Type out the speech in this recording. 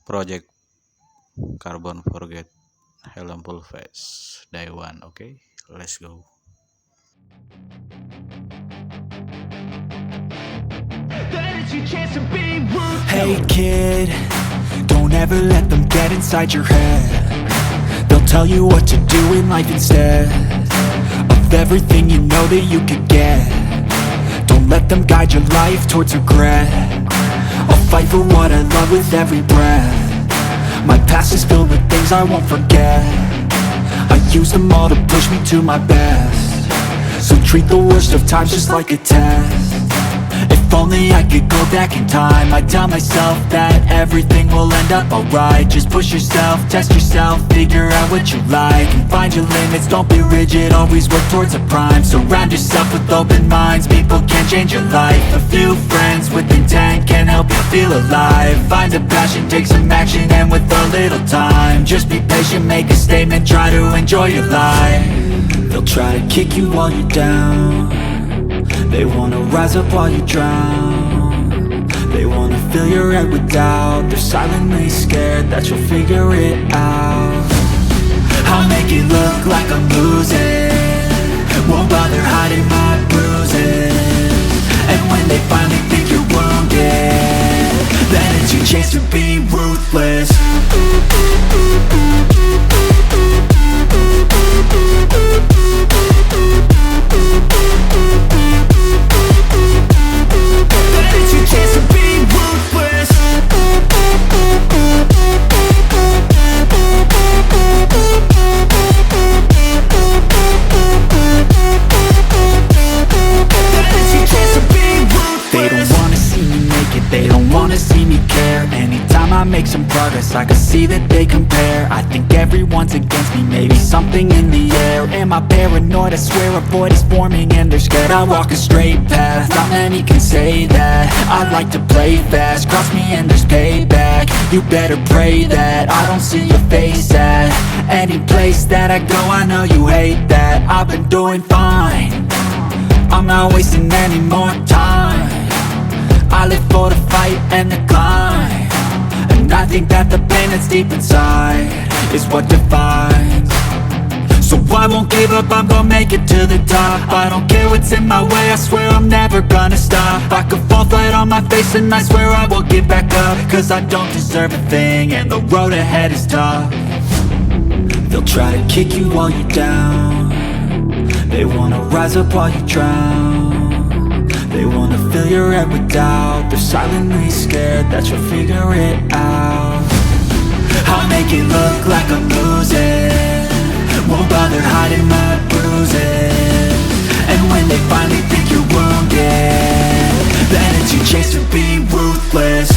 project carbon forget HELM full face day one. Okay, let's go. Hey kid, don't ever let them get inside your head. They'll tell you what to do in life instead of everything you know that you could get. Don't let them guide your life towards regret. I'll fight for what I love with every breath. My past is filled with things I won't forget. I use them all to push me to my best. So treat the worst of times just like a test. If only I could go back in time, I'd tell myself that everything will end up alright. Just push yourself, test yourself, figure out what you like, and find your limits, don't be rigid, always work towards a prime. Surround yourself with open minds, people can change your life. A few friends with intent can help you feel alive. Find a passion, take some action, and with a little time, just be patient, make a statement, try to enjoy your life. They'll try to kick you while you're down. They wanna rise up while you drown. They wanna fill your head with doubt. They're silently scared that you'll figure it out. I'll make it look like I'm losing, won't bother hiding my bruises. And when they finally think you're wounded, then it's your chance to be ruthless. I make some progress, I can see that they compare. I think everyone's against me, maybe something in the air. Am I paranoid? I swear a void is forming and they're scared. I walk a straight path, not many can say that. I like to play fast, cross me and there's payback. You better pray that I don't see your face at any place that I go. I know you hate that. I've been doing fine, I'm not wasting any more time. I live for the fight and the climb. And I think that the pain that's deep inside is what defines. So I won't give up, I'm gonna make it to the top. I don't care what's in my way, I swear I'm never gonna stop. I could fall flat on my face and I swear I will get back up. Cause I don't deserve a thing and the road ahead is tough. They'll try to kick you while you're down. They wanna rise up while you drown. They wanna fill your head with doubt. They're silently scared that you'll figure it out. I'll make it look like I'm losing, won't bother hiding my bruises. And when they finally think you're wounded, then it's your chance to be ruthless.